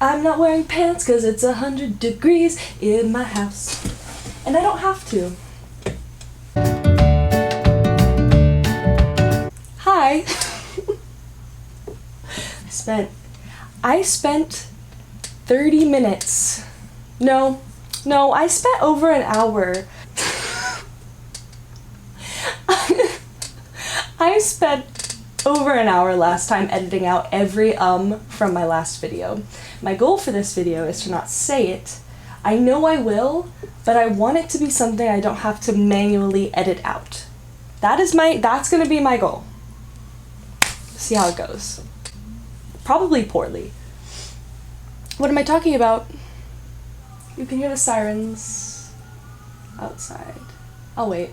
I'm not wearing pants cause it's 100 degrees in my house. And I don't have to. Hi. I spent 30 minutes. No, I spent over an hour. I spent over an hour last time editing out every from my last video. My goal for this video is to not say it. I know I will, but I want it to be something I don't have to manually edit out. That's gonna be my goal. See how it goes. Probably poorly. What am I talking about? You can hear the sirens outside. I'll wait.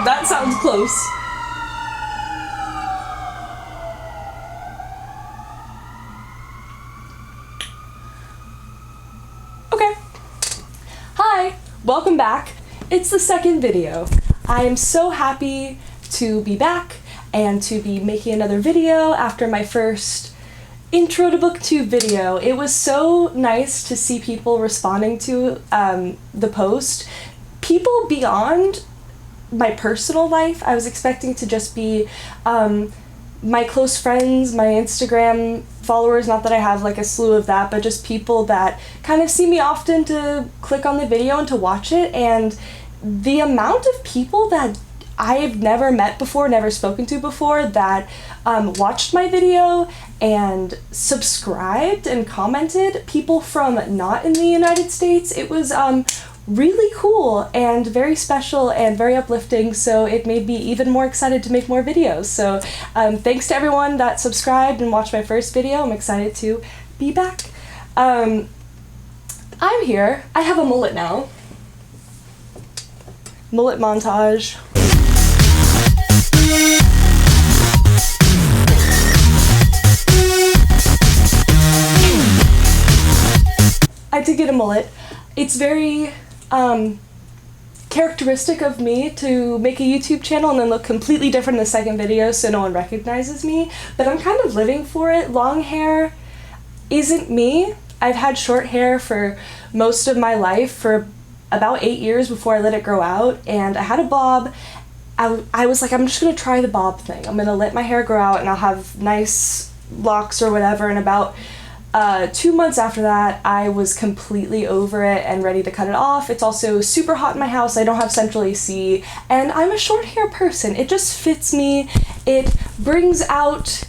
That sounds close. Okay. Hi, welcome back. It's the second video. I am so happy to be back and to be making another video after my first intro to booktube video. It was so nice to see people responding to the post. People beyond my personal life. I was expecting to just be my close friends, my Instagram followers, not that I have like a slew of that, but just people that kind of see me often to click on the video and to watch it. And the amount of people that I've never met before, never spoken to before, that watched my video and subscribed and commented, people from not in the United States, it was really cool and very special and very uplifting, so it made me even more excited to make more videos. So thanks to everyone that subscribed and watched my first video. I'm excited to be back. I'm here. I have a mullet now. Mullet montage. I did get a mullet. It's very characteristic of me to make a YouTube channel and then look completely different in the second video so no one recognizes me, but I'm kind of living for it. Long hair isn't me. I've had short hair for most of my life, for about 8 years before I let it grow out, and I had a bob. I was like, I'm just gonna try the bob thing. I'm gonna let my hair grow out and I'll have nice locks or whatever, and about 2 months after that, I was completely over it and ready to cut it off. It's also super hot in my house. I don't have central AC, and I'm a short hair person. It just fits me. It brings out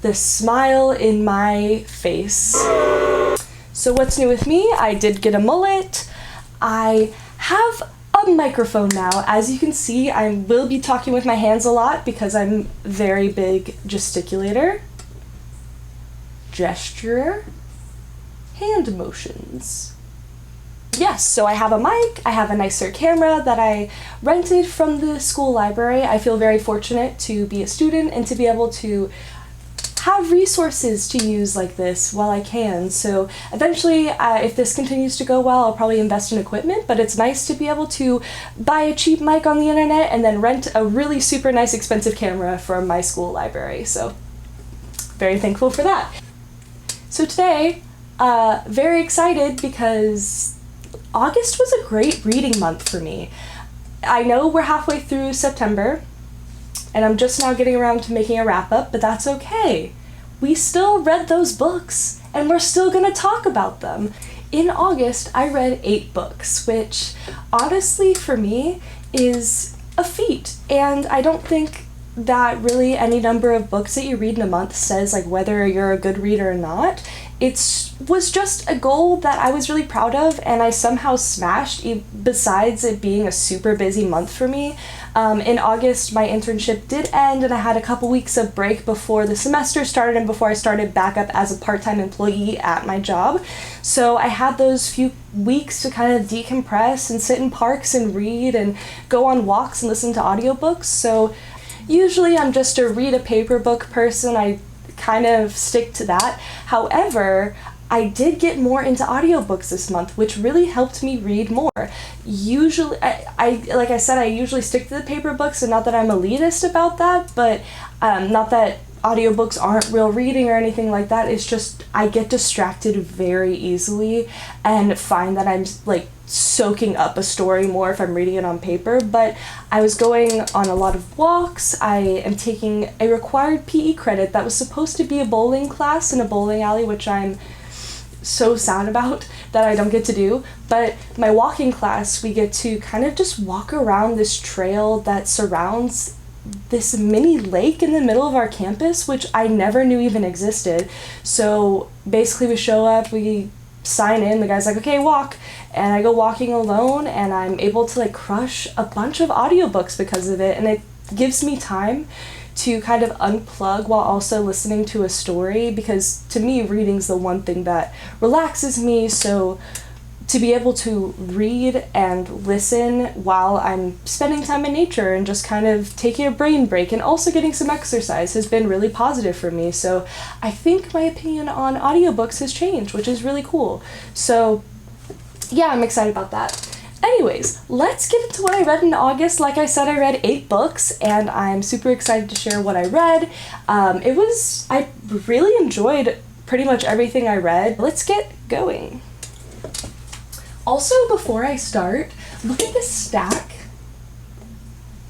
the smile in my face. So what's new with me? I did get a mullet. I have a microphone now. As you can see, I will be talking with my hands a lot because I'm very big gesticulator. Gesture, hand motions. Yes, so I have a mic, I have a nicer camera that I rented from the school library. I feel very fortunate to be a student and to be able to have resources to use like this while I can. So eventually, if this continues to go well, I'll probably invest in equipment, but it's nice to be able to buy a cheap mic on the internet and then rent a really super nice expensive camera from my school library. So very thankful for that. So today, very excited because August was a great reading month for me. I know we're halfway through September, and I'm just now getting around to making a wrap-up, but that's okay. We still read those books, and we're still gonna talk about them. In August, I read 8 books, which honestly for me is a feat, and I don't think that really any number of books that you read in a month says like whether you're a good reader or not. Was just a goal that I was really proud of, and I somehow smashed, besides it being a super busy month for me. In August, my internship did end, and I had a couple weeks of break before the semester started and before I started back up as a part-time employee at my job. So I had those few weeks to kind of decompress and sit in parks and read and go on walks and listen to audiobooks. So usually I'm just a read a paper book person. I kind of stick to that. However, I did get more into audiobooks this month, which really helped me read more. Usually, I like I said, I usually stick to the paper books, and not that I'm elitist about that, but not that audiobooks aren't real reading or anything like that. It's just I get distracted very easily and find that I'm like soaking up a story more if I'm reading it on paper. But I was going on a lot of walks. I am taking a required PE credit that was supposed to be a bowling class in a bowling alley, which I'm so sad about that I don't get to do. But my walking class, we get to kind of just walk around this trail that surrounds this mini lake in the middle of our campus, which I never knew even existed. So basically we show up, we sign in, the guy's like, okay, walk, and I go walking alone, and I'm able to like crush a bunch of audiobooks because of it, and it gives me time to kind of unplug while also listening to a story, because to me reading's the one thing that relaxes me. So to be able to read and listen while I'm spending time in nature and just kind of taking a brain break and also getting some exercise has been really positive for me. So I think my opinion on audiobooks has changed, which is really cool. So yeah, I'm excited about that. Anyways, let's get into what I read in August. Like I said, I read 8 books, and I'm super excited to share what I read. I really enjoyed pretty much everything I read. Let's get going. Also, before I start, look at this stack.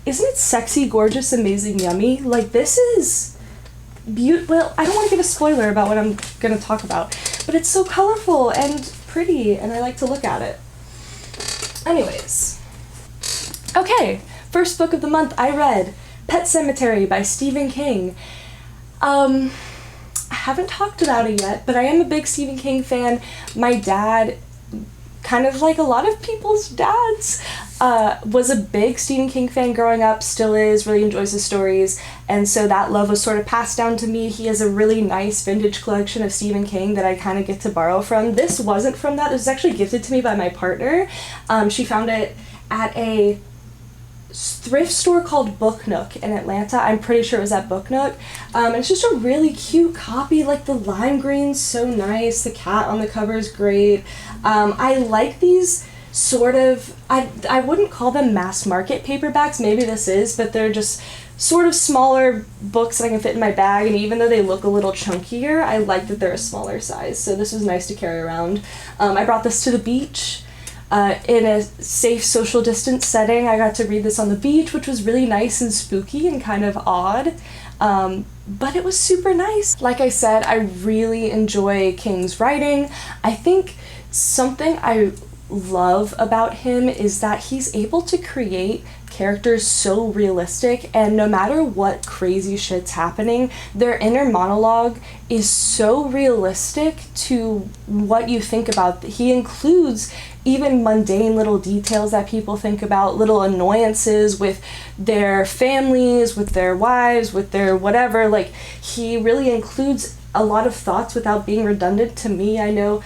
Isn't it sexy, gorgeous, amazing, yummy? Like, this is beautiful. Well, I don't want to give a spoiler about what I'm going to talk about, but it's so colorful and pretty, and I like to look at it. Anyways. Okay, first book of the month I read, Pet Sematary by Stephen King. I haven't talked about it yet, but I am a big Stephen King fan. My dad, kind of like a lot of people's dads, was a big Stephen King fan growing up, still is, really enjoys his stories, and so that love was sort of passed down to me. He has a really nice vintage collection of Stephen King that I kind of get to borrow from. This wasn't from that, it was actually gifted to me by my partner. She found it at a thrift store called Book Nook in Atlanta. I'm pretty sure it was at Book Nook. It's just a really cute copy, like the lime green's so nice, the cat on the cover is great. I like these sort of, I wouldn't call them mass market paperbacks, maybe this is, but they're just sort of smaller books that I can fit in my bag, and even though they look a little chunkier, I like that they're a smaller size, so this was nice to carry around. I brought this to the beach. In a safe social distance setting. I got to read this on the beach, which was really nice and spooky and kind of odd, but it was super nice. Like I said, I really enjoy King's writing. I think something I love about him is that he's able to create characters so realistic, and no matter what crazy shit's happening, their inner monologue is so realistic to what you think about. He includes even mundane little details that people think about, little annoyances with their families, with their wives, with their whatever. Like, he really includes a lot of thoughts without being redundant to me. I know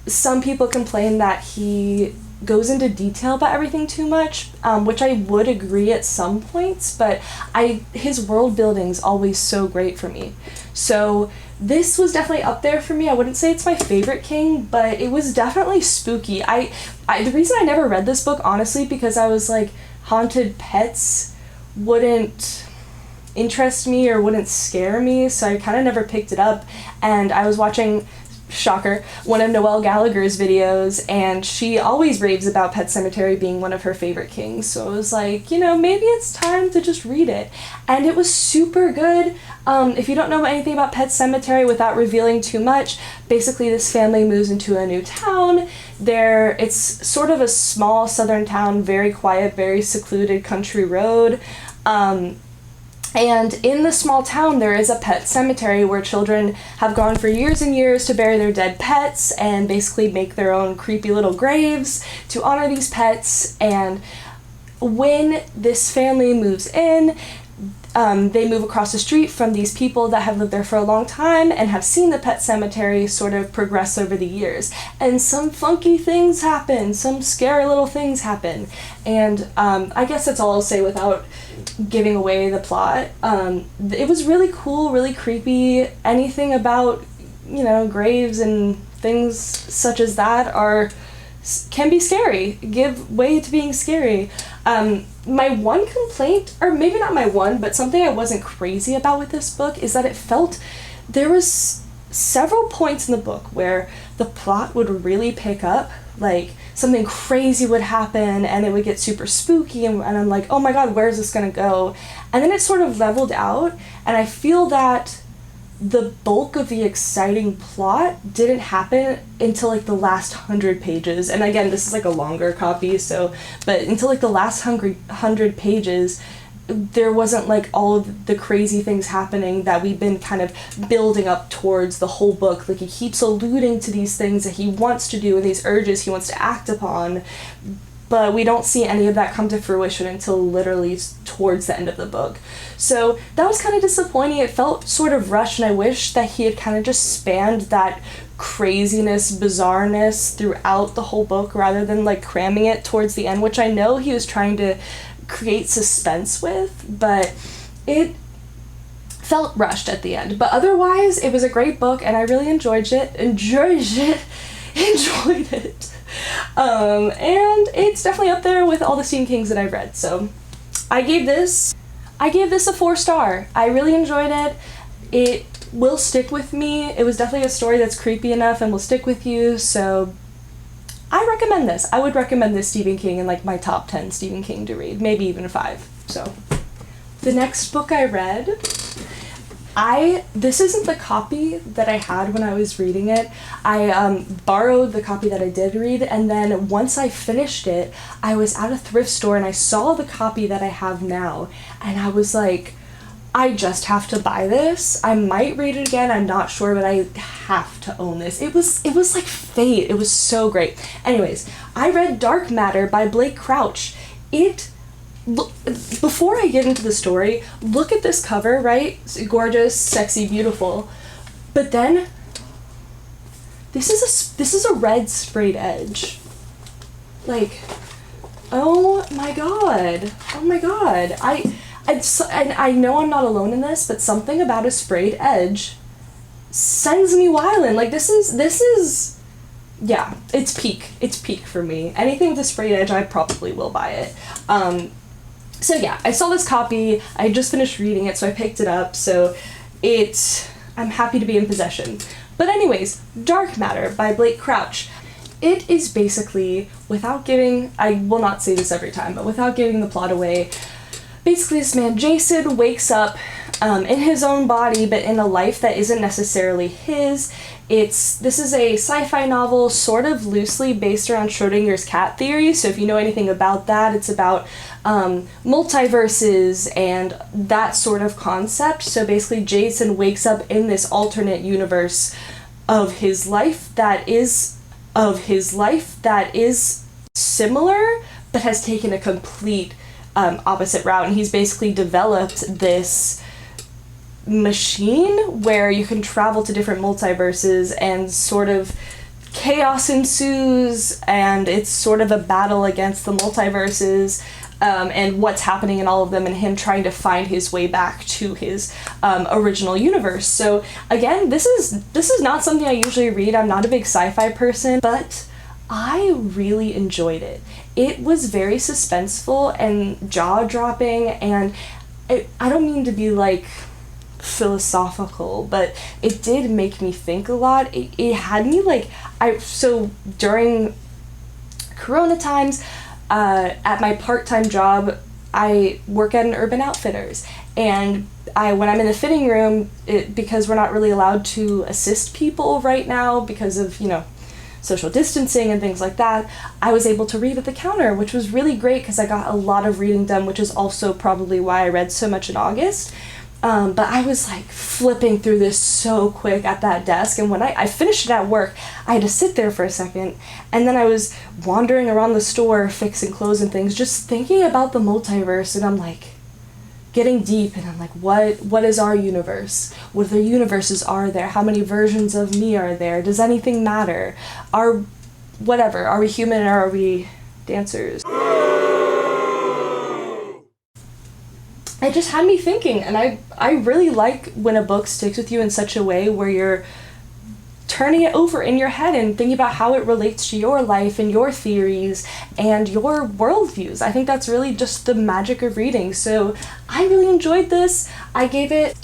some people complain that he goes into detail about everything too much, which I would agree at some points, but his world building's always so great for me. So this was definitely up there for me. I wouldn't say it's my favorite King, but it was definitely spooky. The reason I never read this book, honestly, because I was like, haunted pets wouldn't interest me or wouldn't scare me, so I kind of never picked it up. And I was watching, shocker, one of Noelle Gallagher's videos, and she always raves about Pet Sematary being one of her favorite Kings, so I was like, maybe it's time to just read it. And it was super good. If you don't know anything about Pet Sematary without revealing too much, basically this family moves into a new town. It's sort of a small southern town, very quiet, very secluded country road. And in the small town, there is a pet cemetery where children have gone for years and years to bury their dead pets and basically make their own creepy little graves to honor these pets. And when this family moves in, they move across the street from these people that have lived there for a long time and have seen the pet cemetery sort of progress over the years. And some funky things happen, some scary little things happen. And I guess that's all I'll say without giving away the plot. It was really cool, really creepy. Anything about, you know, graves and things such as that can be scary, give way to being scary. My one complaint, or maybe not my one, but something I wasn't crazy about with this book is that it felt there was several points in the book where the plot would really pick up, like something crazy would happen and it would get super spooky, and I'm like, oh my god, where's this gonna go? And then it sort of leveled out, and I feel that the bulk of the exciting plot didn't happen until like the last 100 pages. And again, this is like a longer copy, so, but until like the last 100 pages, there wasn't like all of the crazy things happening that we've been kind of building up towards the whole book. Like, he keeps alluding to these things that he wants to do and these urges he wants to act upon, but we don't see any of that come to fruition until literally towards the end of the book. So that was kind of disappointing. It felt sort of rushed, and I wish that he had kind of just spanned that craziness, bizarreness throughout the whole book rather than like cramming it towards the end, which I know he was trying to create suspense with, but it felt rushed at the end. But otherwise, it was a great book, and I really enjoyed it. And it's definitely up there with all the Stephen Kings that I've read. So I gave this a 4-star. I really enjoyed it. It will stick with me. It was definitely a story that's creepy enough and will stick with you, so I recommend this. I would recommend this Stephen King in like my top 10 Stephen King to read, maybe even 5. So the next book I read, this isn't the copy that I had when I was reading it. I borrowed the copy that I did read, and then once I finished it, I was at a thrift store and I saw the copy that I have now, and I was like, I just have to buy this. I might read it again, I'm not sure, but I have to own this. It was like fate. It was so great. Anyways, I read Dark Matter by Blake Crouch. Before I get into the story, look at this cover, right? It's gorgeous, sexy, beautiful. But then this is a red sprayed edge. Like, oh my god. Oh my god. I know I'm not alone in this, but something about a sprayed edge sends me wildin'. Like, this is, yeah, it's peak for me. Anything with a sprayed edge, I probably will buy it. So yeah, I saw this copy, I just finished reading it, so I picked it up, so I'm happy to be in possession. But anyways, Dark Matter by Blake Crouch. It is basically, I will not say this every time, but without giving the plot away, basically this man, Jason, wakes up in his own body, but in a life that isn't necessarily his. This is a sci-fi novel sort of loosely based around Schrodinger's cat theory, so if you know anything about that, it's about multiverses and that sort of concept. So basically Jason wakes up in this alternate universe of his life that is similar, but has taken a complete opposite route, and he's basically developed this machine where you can travel to different multiverses and sort of chaos ensues, and it's sort of a battle against the multiverses and what's happening in all of them, and him trying to find his way back to his original universe. So again, this is not something I usually read. I'm not a big sci-fi person, but I really enjoyed it. It was very suspenseful and jaw-dropping, and I don't mean to be like philosophical, but it did make me think a lot. It had me like, so during Corona times, at my part-time job, I work at an Urban Outfitters, and when I'm in the fitting room, because we're not really allowed to assist people right now because of, social distancing and things like that, I was able to read at the counter, which was really great because I got a lot of reading done, which is also probably why I read so much in August. But I was like flipping through this so quick at that desk, and when I finished it at work, I had to sit there for a second, and then I was wandering around the store fixing clothes and things, just thinking about the multiverse, and I'm like getting deep, and I'm like, what is our universe? What other universes are there? How many versions of me are there? Does anything matter? Are we human, or are we dancers? it just had me thinking, and I really like when a book sticks with you in such a way where you're turning it over in your head and thinking about how it relates to your life and your theories and your worldviews. I think that's really just the magic of reading. So I really enjoyed this. I gave it,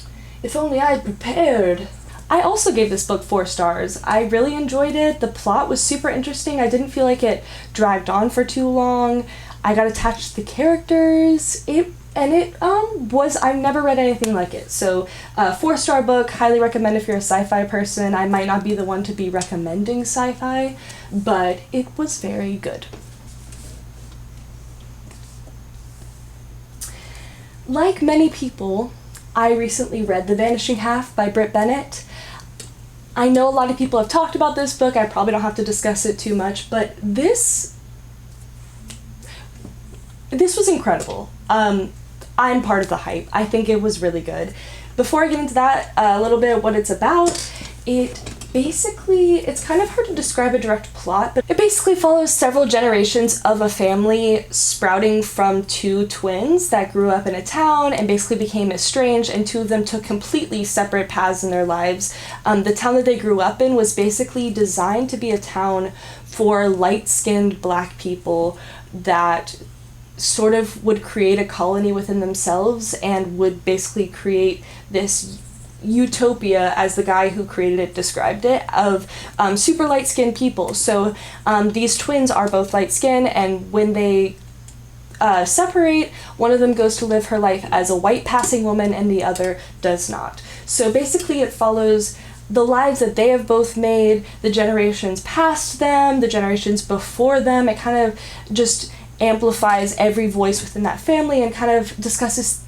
if only I had prepared. I also gave this book 4 stars. I really enjoyed it. The plot was super interesting. I didn't feel like it dragged on for too long. I got attached to the characters. I've never read anything like it. So 4-star book, highly recommend if you're a sci-fi person. I might not be the one to be recommending sci-fi, but it was very good. Like many people, I recently read The Vanishing Half by Britt Bennett. I know a lot of people have talked about this book. I probably don't have to discuss it too much, but this was incredible. I'm part of the hype. I think it was really good. Before I get into that, a little bit of what it's about. It's kind of hard to describe a direct plot, but it basically follows several generations of a family sprouting from 2 twins that grew up in a town and basically became estranged, and 2 of them took completely separate paths in their lives. The town that they grew up in was basically designed to be a town for light-skinned black people that sort of would create a colony within themselves and would basically create this utopia, as the guy who created it described it, of super light-skinned people. So these twins are both light-skinned, and when they separate, one of them goes to live her life as a white passing woman and the other does not. So basically it follows the lives that they have both made, the generations past them, the generations before them. It kind of just amplifies every voice within that family and kind of discusses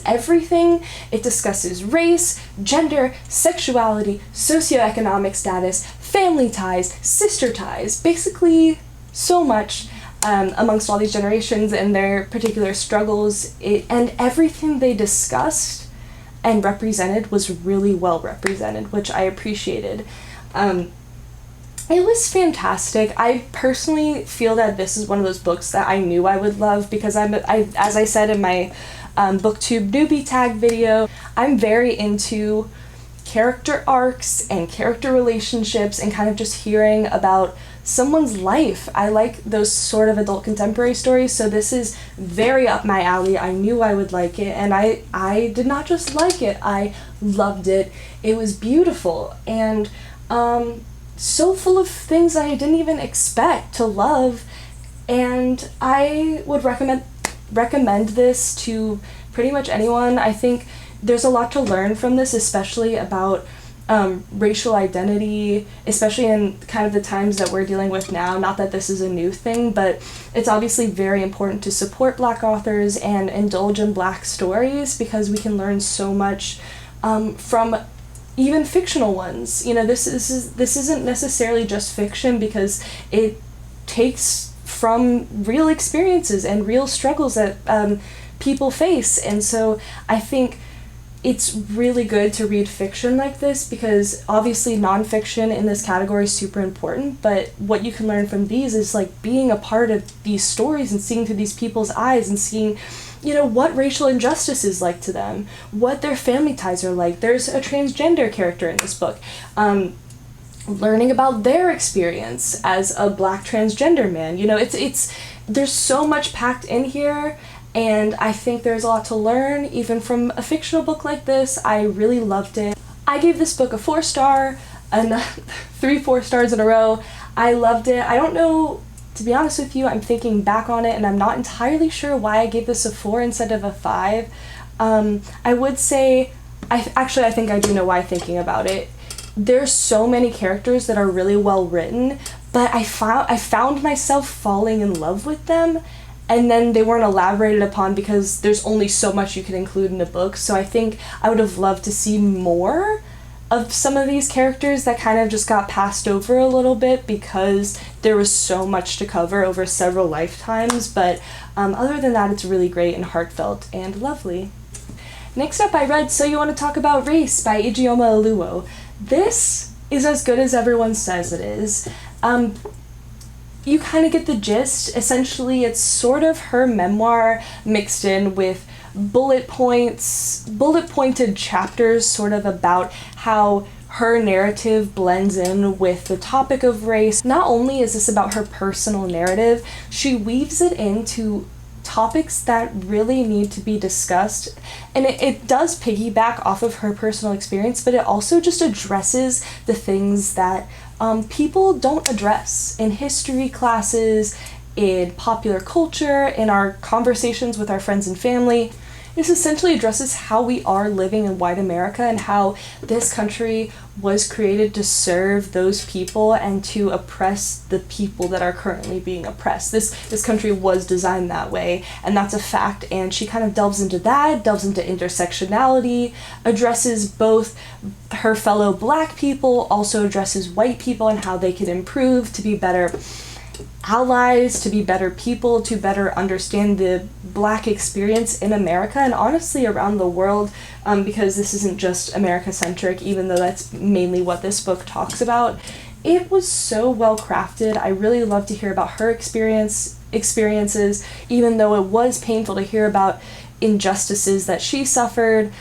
everything. It discusses race, gender, sexuality, socioeconomic status, family ties, sister ties, basically so much amongst all these generations and their particular struggles. And everything they discussed and represented was really well represented, which I appreciated. It was fantastic. I personally feel that this is one of those books that I knew I would love because as I said in my BookTube newbie tag video, I'm very into character arcs and character relationships and kind of just hearing about someone's life. I like those sort of adult contemporary stories, so this is very up my alley. I knew I would like it, and I did not just like it, I loved it. It was beautiful and so full of things I didn't even expect to love, and I would recommend this to pretty much anyone. I think there's a lot to learn from this, especially about racial identity, especially in kind of the times that we're dealing with now. Not that this is a new thing, but it's obviously very important to support Black authors and indulge in Black stories because we can learn so much from even fictional ones. You know, this isn't necessarily just fiction because it takes from real experiences and real struggles that people face. And so I think it's really good to read fiction like this because obviously nonfiction in this category is super important, but what you can learn from these is like being a part of these stories and seeing through these people's eyes and seeing, you know, what racial injustice is like to them, what their family ties are like. There's a transgender character in this book. Learning about their experience as a Black transgender man. You know, it's there's so much packed in here, and I think there's a lot to learn even from a fictional book like this. I really loved it. I gave this book a 4-star, and 3 4-stars in a row. I loved it. I don't know, to be honest with you, I'm thinking back on it and I'm not entirely sure why I gave this a 4 instead of a 5. I would say, I think I do know why, thinking about it. There's so many characters that are really well written, but I found myself falling in love with them, and then they weren't elaborated upon because there's only so much you can include in a book. So I think I would have loved to see more of some of these characters that kind of just got passed over a little bit because there was so much to cover over several lifetimes. But other than that, it's really great and heartfelt and lovely. Next up, I read So You Want to Talk About Race by Ijeoma Oluo. This is as good as everyone says it is. You kind of get the gist. Essentially, it's sort of her memoir mixed in with bullet pointed chapters sort of about how her narrative blends in with the topic of race. Not only is this about her personal narrative, she weaves it into topics that really need to be discussed, and it does piggyback off of her personal experience, but it also just addresses the things that people don't address in history classes, in popular culture, in our conversations with our friends and family. This essentially addresses how we are living in white America and how this country was created to serve those people and to oppress the people that are currently being oppressed. This country was designed that way, and that's a fact, and she kind of delves into that, delves into intersectionality, addresses both her fellow Black people, also addresses white people and how they can improve to be better allies, to be better people, to better understand the Black experience in America and honestly around the world, because this isn't just America-centric, even though that's mainly what this book talks about. It was so well crafted. I really love to hear about her experiences, even though it was painful to hear about injustices that she suffered.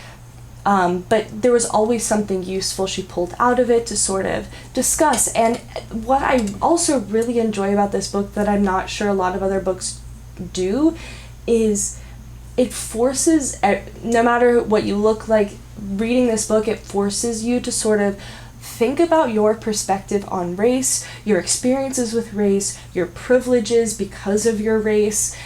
But there was always something useful she pulled out of it to sort of discuss. And what I also really enjoy about this book that I'm not sure a lot of other books do is it forces, no matter what you look like reading this book, it forces you to sort of think about your perspective on race, your experiences with race, your privileges because of your race,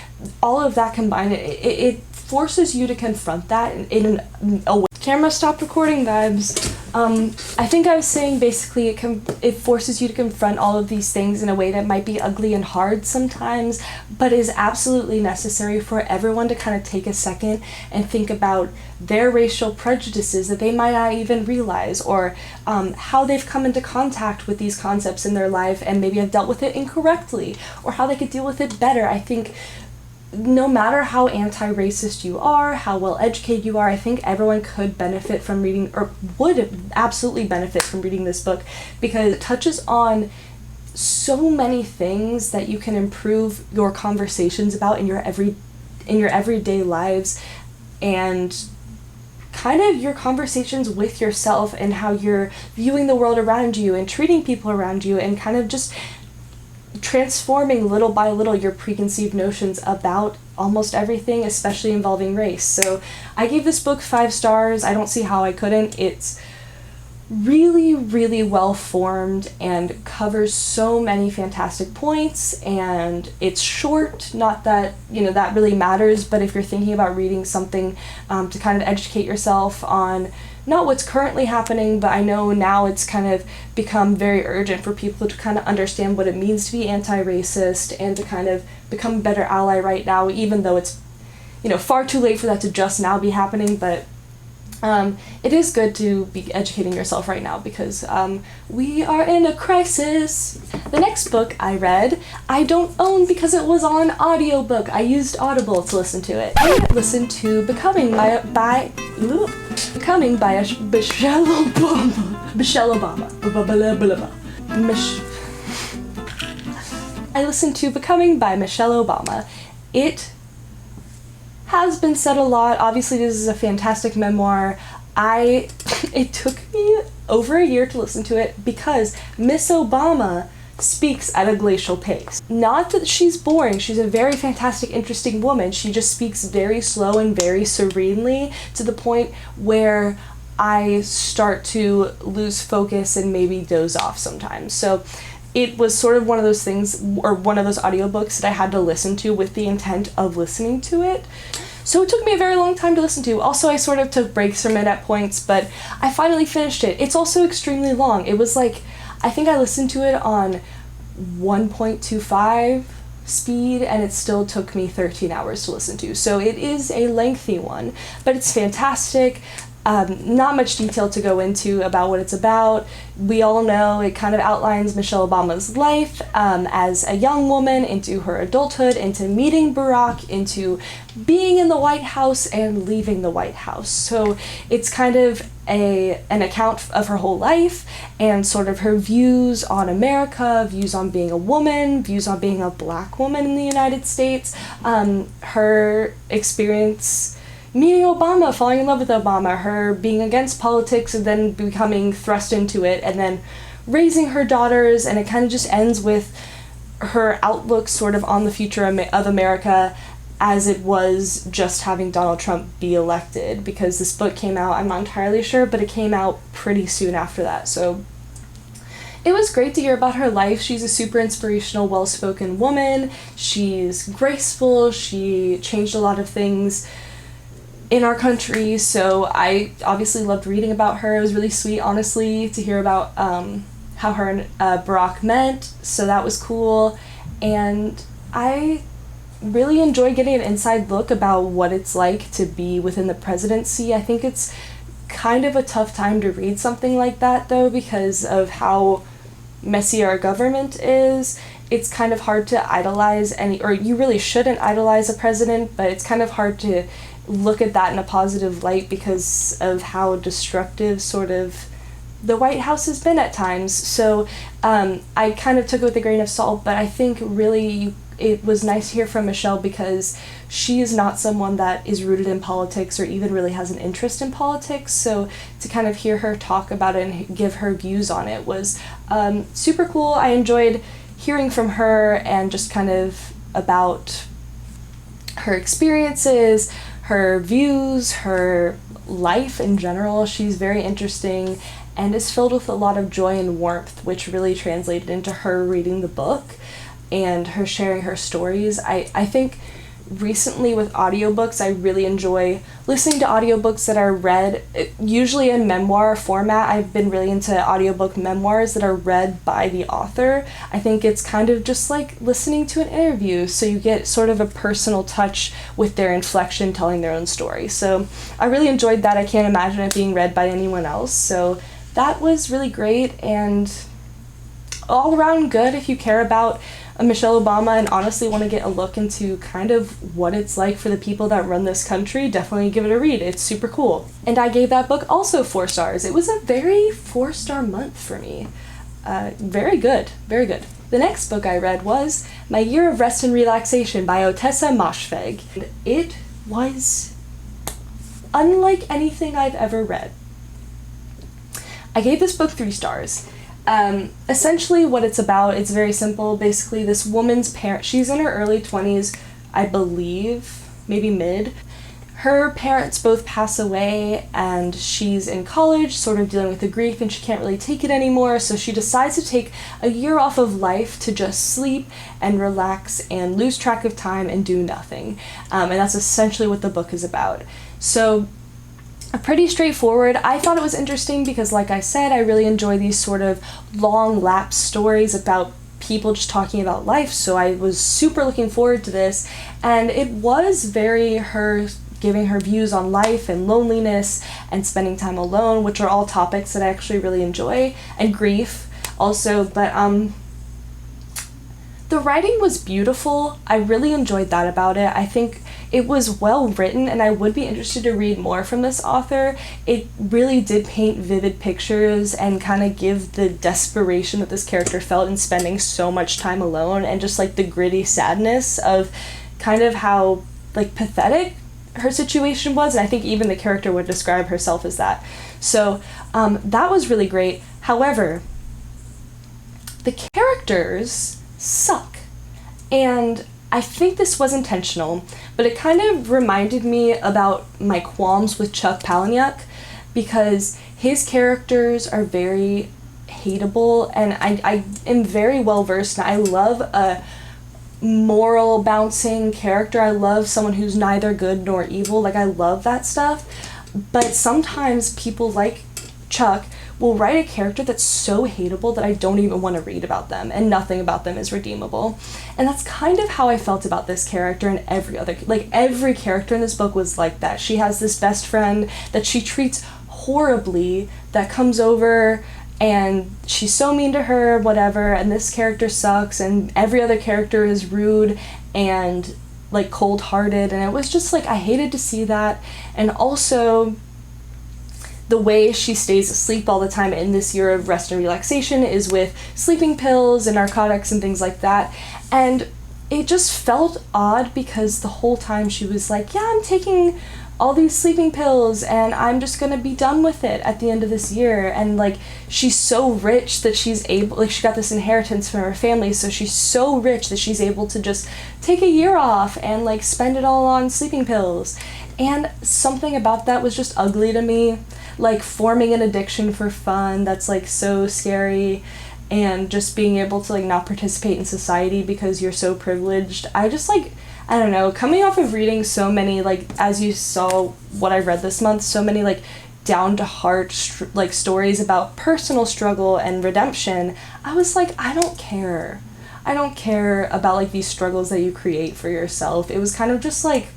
all of that combined. It forces you to confront that in a way. Camera stopped recording vibes. I think I was saying basically it forces you to confront all of these things in a way that might be ugly and hard sometimes, but is absolutely necessary for everyone to kind of take a second and think about their racial prejudices that they might not even realize, or how they've come into contact with these concepts in their life and maybe have dealt with it incorrectly, or how they could deal with it better. I think no matter how anti-racist you are, how well educated you are, I think everyone could benefit from reading, or would absolutely benefit from reading this book, because it touches on so many things that you can improve your conversations about in your everyday lives, and kind of your conversations with yourself and how you're viewing the world around you and treating people around you, and kind of just transforming little by little your preconceived notions about almost everything, especially involving race. So I gave this book 5 stars. I don't see how I couldn't. It's really, really well formed and covers so many fantastic points, and it's short. Not that, that really matters, but if you're thinking about reading something to kind of educate yourself on not what's currently happening, but I know now it's kind of become very urgent for people to kind of understand what it means to be anti-racist and to kind of become a better ally right now, even though it's, far too late for that to just now be happening. But it is good to be educating yourself right now, because we are in a crisis. The next book I read, I don't own because it was on audiobook. I used Audible to listen to it. I listened to Becoming by Michelle Obama. I listened to Becoming by Michelle Obama. It has been said a lot. Obviously, this is a fantastic memoir. It took me over a year to listen to it because Miss Obama speaks at a glacial pace. Not that she's boring. She's a very fantastic, interesting woman. She just speaks very slow and very serenely, to the point where I start to lose focus and maybe doze off sometimes. So it was sort of one of those things, or one of those audiobooks that I had to listen to with the intent of listening to it. So it took me a very long time to listen to. Also, I sort of took breaks from it at points, but I finally finished it. It's also extremely long. It was like, I think I listened to it on 1.25 speed, and it still took me 13 hours to listen to. So it is a lengthy one, but it's fantastic. Not much detail to go into about what it's about. We all know it kind of outlines Michelle Obama's life as a young woman, into her adulthood, into meeting Barack, into being in the White House and leaving the White House. So it's kind of an account of her whole life and sort of her views on America, views on being a woman, views on being a Black woman in the United States, her experience meeting Obama, falling in love with Obama, her being against politics and then becoming thrust into it, and then raising her daughters, and it kind of just ends with her outlook sort of on the future of America as it was just having Donald Trump be elected, because this book came out, I'm not entirely sure, but it came out pretty soon after that. So it was great to hear about her life. She's a super inspirational, well-spoken woman. She's graceful. She changed a lot of things in our country, so I obviously loved reading about her. It was really sweet, honestly, to hear about how her and Barack met, so that was cool. And I really enjoy getting an inside look about what it's like to be within the presidency. I think it's kind of a tough time to read something like that, though, because of how messy our government is. It's kind of hard to idolize or you really shouldn't idolize a president, but it's kind of hard to look at that in a positive light because of how destructive sort of the White House has been at times. So I kind of took it with a grain of salt, but I think really it was nice to hear from Michelle, because she is not someone that is rooted in politics or even really has an interest in politics. So to kind of hear her talk about it and give her views on it was super cool. I enjoyed hearing from her and just kind of about her experiences, her views, her life in general. She's very interesting and is filled with a lot of joy and warmth, which really translated into her reading the book and her sharing her stories. I think recently with audiobooks, I really enjoy listening to audiobooks that are read, usually in memoir format. I've been really into audiobook memoirs that are read by the author. I think it's kind of just like listening to an interview, so you get sort of a personal touch with their inflection telling their own story. So I really enjoyed that. I can't imagine it being read by anyone else. So that was really great and all around good if you care about Michelle Obama and honestly want to get a look into kind of what it's like for the people that run this country. Definitely give it a read. It's super cool. And I gave that book also 4 stars. It was a very 4-star month for me. Very good. Very good. The next book I read was My Year of Rest and Relaxation by Otessa Moshfegh. It was unlike anything I've ever read. I gave this book 3 stars. Essentially what it's about, it's very simple. Basically, this woman's parent, she's in her early 20s, I believe, maybe mid. Her parents both pass away and she's in college, sort of dealing with the grief, and she can't really take it anymore, so she decides to take a year off of life to just sleep and relax and lose track of time and do nothing. And that's essentially what the book is about. So pretty straightforward. I thought it was interesting because, like I said, I really enjoy these sort of long lapse stories about people just talking about life, so I was super looking forward to this, and it was very her giving her views on life and loneliness and spending time alone, which are all topics that I actually really enjoy, and grief also, but the writing was beautiful. I really enjoyed that about it. I think it was well written, and I would be interested to read more from this author. It really did paint vivid pictures and kind of give the desperation that this character felt in spending so much time alone, and just like the gritty sadness of kind of how like pathetic her situation was, and I think even the character would describe herself as that. So that was really great. However, the characters suck, and I think this was intentional, but it kind of reminded me about my qualms with Chuck Palahniuk, because his characters are very hateable, and I am very well versed, and I love a moral bouncing character. I love someone who's neither good nor evil. Like, I love that stuff, but sometimes people like Chuck will write a character that's so hateable that I don't even want to read about them, and nothing about them is redeemable. And that's kind of how I felt about this character and every other, like every character in this book was like that. She has this best friend that she treats horribly, that comes over and she's so mean to her, whatever, and this character sucks, and every other character is rude and like cold-hearted, and it was just like I hated to see that. And also the way she stays asleep all the time in this year of rest and relaxation is with sleeping pills and narcotics and things like that. And it just felt odd because the whole time she was like, yeah, I'm taking all these sleeping pills and I'm just gonna be done with it at the end of this year. And like, she's so rich that she's able, like, she got this inheritance from her family, so she's so rich that she's able to just take a year off and like spend it all on sleeping pills. And something about that was just ugly to me, like forming an addiction for fun that's like so scary, and just being able to like not participate in society because you're so privileged. I just like, I don't know, coming off of reading so many, like, as you saw what I read this month, so many like down to heart like stories about personal struggle and redemption, I was like, I don't care about like these struggles that you create for yourself. It was kind of just like,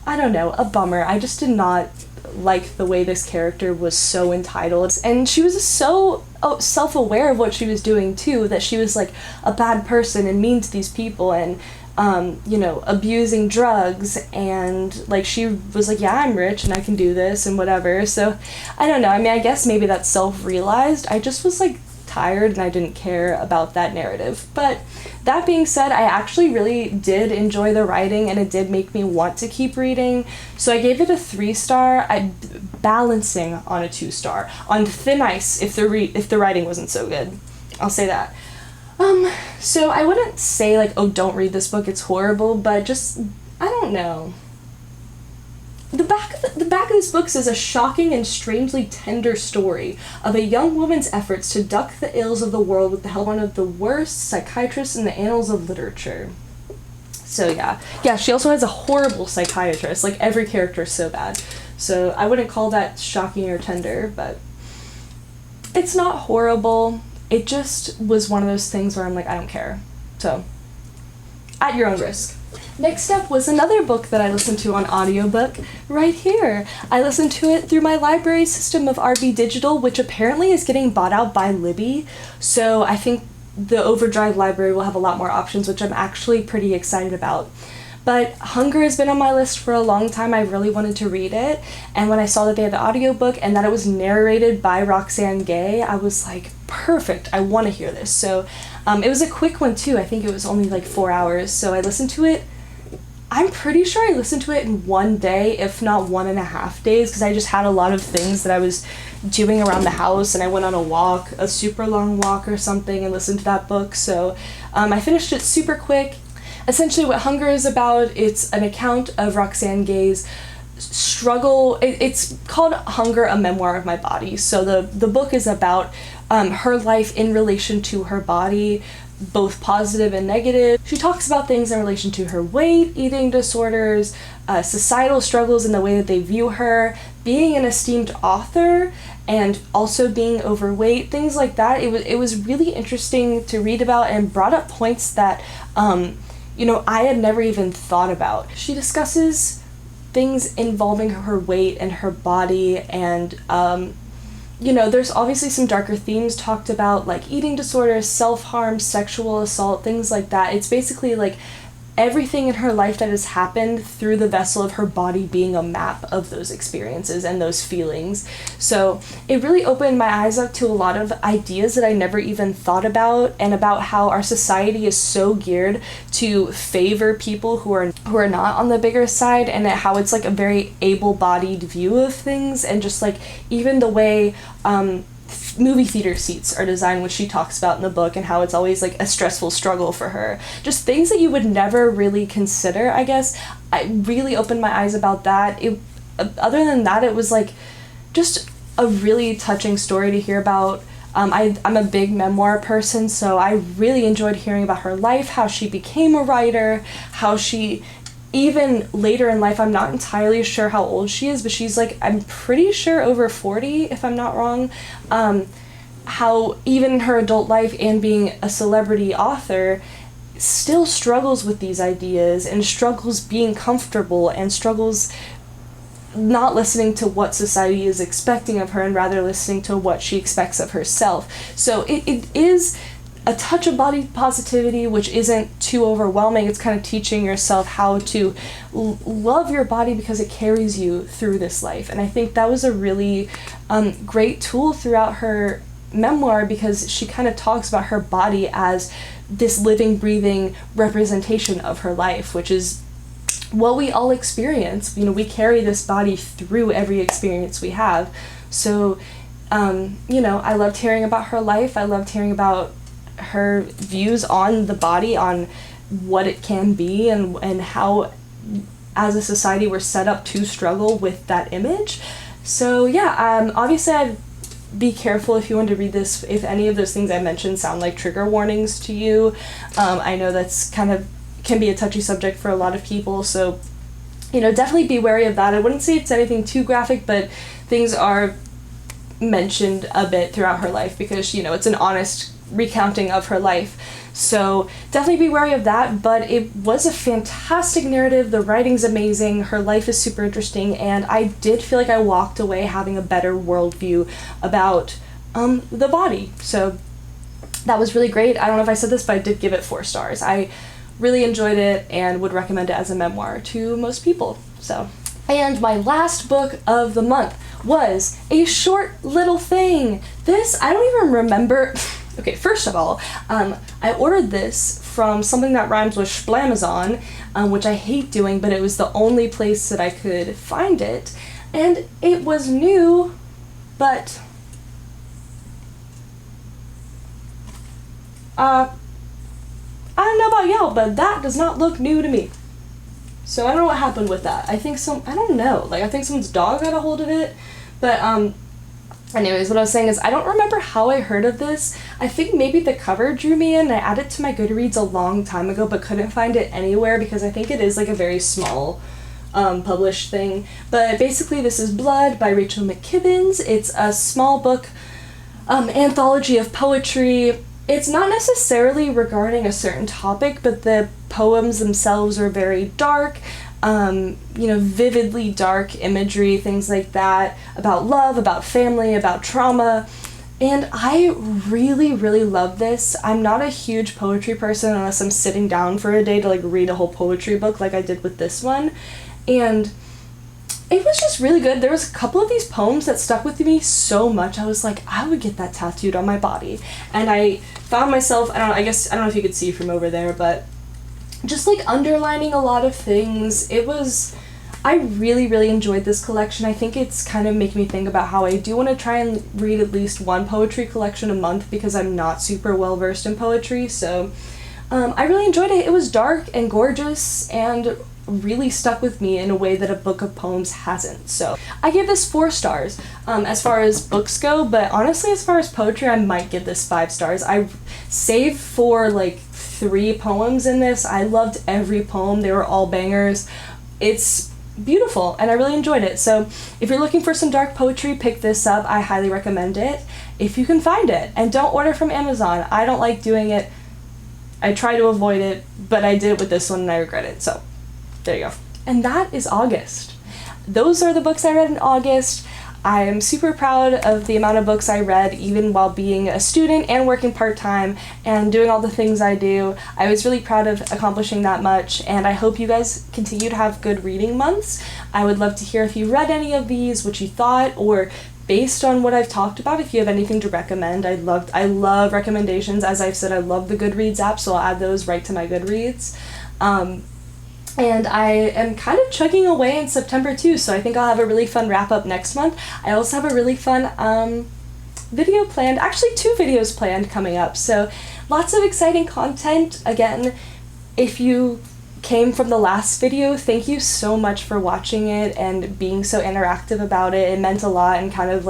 I don't know, a bummer. I just did not like the way this character was so entitled, and she was so self-aware of what she was doing too, that she was like a bad person and mean to these people and you know, abusing drugs, and like she was like, yeah, I'm rich and I can do this and whatever. So I don't know, I mean, I guess maybe that's self-realized. I just was like tired and I didn't care about that narrative. But that being said, I actually really did enjoy the writing and it did make me want to keep reading. So I gave it a 3-star. I balancing on a 2-star, on thin ice if the writing wasn't so good. I'll say that. So I wouldn't say like, oh, don't read this book, it's horrible, but just, I don't know. The back of this book says, a shocking and strangely tender story of a young woman's efforts to duck the ills of the world with the help of one of the worst psychiatrists in the annals of literature. So yeah, she also has a horrible psychiatrist. Like, every character is so bad. So I wouldn't call that shocking or tender, but it's not horrible. It just was one of those things where I'm like, I don't care. So, at your own risk. Next up was another book that I listened to on audiobook, right here. I listened to it through my library system of RB Digital, which apparently is getting bought out by Libby, so I think the Overdrive library will have a lot more options, which I'm actually pretty excited about. But Hunger has been on my list for a long time. I really wanted to read it, and when I saw that they had the audiobook and that it was narrated by Roxane Gay, I was like, perfect, I want to hear this. So it was a quick one too. I think it was only like 4 hours, so I listened to it. I'm pretty sure I listened to it in one day, if not 1.5 days, because I just had a lot of things that I was doing around the house, and I went on a walk, a super long walk or something, and listened to that book. So I finished it super quick. Essentially what Hunger is about, it's an account of Roxane Gay's struggle. It's called Hunger, A Memoir of My Body. So the book is about her life in relation to her body, both positive and negative. She talks about things in relation to her weight, eating disorders, societal struggles in the way that they view her, being an esteemed author, and also being overweight, things like that. It was really interesting to read about and brought up points that you know, I had never even thought about. She discusses things involving her weight and her body, and you know, there's obviously some darker themes talked about, like eating disorders, self-harm, sexual assault, things like that. It's basically like everything in her life that has happened through the vessel of her body being a map of those experiences and those feelings. So it really opened my eyes up to a lot of ideas that I never even thought about, and about how our society is so geared to favor people who are not on the bigger side, and how it's like a very able-bodied view of things, and just like even the way movie theater seats are designed, which she talks about in the book, and how it's always like a stressful struggle for her. Just things that you would never really consider, I guess. I really opened my eyes about that. Other than that, it was like just a really touching story to hear about. I'm a big memoir person, so I really enjoyed hearing about her life, how she became a writer, how she, even later in life, I'm not entirely sure how old she is, but she's like, I'm pretty sure over 40, if I'm not wrong, how even in her adult life and being a celebrity author, still struggles with these ideas, and struggles being comfortable, and struggles not listening to what society is expecting of her, and rather listening to what she expects of herself. So it is a touch of body positivity, which isn't too overwhelming. It's kind of teaching yourself how to love your body because it carries you through this life. And I think that was a really great tool throughout her memoir, because she kind of talks about her body as this living, breathing representation of her life, which is what we all experience. We carry this body through every experience we have. So, I loved hearing about her life. I loved hearing about her views on the body, on what it can be, and how, as a society, we're set up to struggle with that image. So, obviously I'd be careful if you want to read this, if any of those things I mentioned sound like trigger warnings to you. I know that's can be a touchy subject for a lot of people, so definitely be wary of that. I wouldn't say it's anything too graphic, but things are mentioned a bit throughout her life because it's an honest recounting of her life, so definitely be wary of that. But it was a fantastic narrative. The writing's amazing, her life is super interesting, and I did feel like I walked away having a better worldview about the body. So that was really great. I don't know if I said this, but I did give it 4 stars. I really enjoyed it and would recommend it as a memoir to most people. So, and my last book of the month was A Short Little Thing. This, I don't even remember. Okay, first of all, I ordered this from something that rhymes with Splamazon, which I hate doing, but it was the only place that I could find it, and it was new, but I don't know about y'all, but that does not look new to me. So I don't know what happened with that. I think I don't know, I think someone's dog got a hold of it, but anyways, what I was saying is I don't remember how I heard of this. I think maybe the cover drew me in. I added it to my Goodreads a long time ago, but couldn't find it anywhere because I think it is a very small published thing. But basically, this is Blood by Rachel McKibbins. It's a small book anthology of poetry. It's not necessarily regarding a certain topic, but the poems themselves are very dark, vividly dark imagery, things like that, about love, about family, about trauma. And I really, really love this. I'm not a huge poetry person unless I'm sitting down for a day to read a whole poetry book like I did with this one. And it was just really good. There was a couple of these poems that stuck with me so much. I was like, I would get that tattooed on my body. And I found myself, I don't know if you could see from over there, but just underlining a lot of things. I really, really enjoyed this collection. I think it's kind of making me think about how I do want to try and read at least one poetry collection a month because I'm not super well versed in poetry. So I really enjoyed it. It was dark and gorgeous and really stuck with me in a way that a book of poems hasn't. So I gave this 4 stars as far as books go, but honestly, as far as poetry, I might give this 5 stars. I saved for 3 poems in this. I loved every poem. They were all bangers. It's beautiful and I really enjoyed it. So if you're looking for some dark poetry, pick this up. I highly recommend it if you can find it. And don't order from Amazon. I don't like doing it. I try to avoid it, but I did it with this one and I regret it. So there you go. And that is August. Those are the books I read in August. I am super proud of the amount of books I read, even while being a student and working part-time and doing all the things I do. I was really proud of accomplishing that much, and I hope you guys continue to have good reading months. I would love to hear if you read any of these, what you thought, or based on what I've talked about, if you have anything to recommend. I love recommendations. As I've said, I love the Goodreads app, so I'll add those right to my Goodreads. And I am kind of chugging away in September too, so I think I'll have a really fun wrap up next month. I also have a really fun video planned, actually 2 videos planned coming up, so lots of exciting content. Again, if you came from the last video, thank you so much for watching it and being so interactive about it. It meant a lot and kind of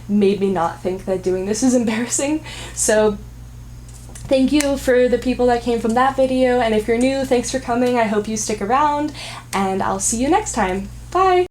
made me not think that doing this is embarrassing. So thank you for the people that came from that video, and if you're new, thanks for coming. I hope you stick around, and I'll see you next time. Bye!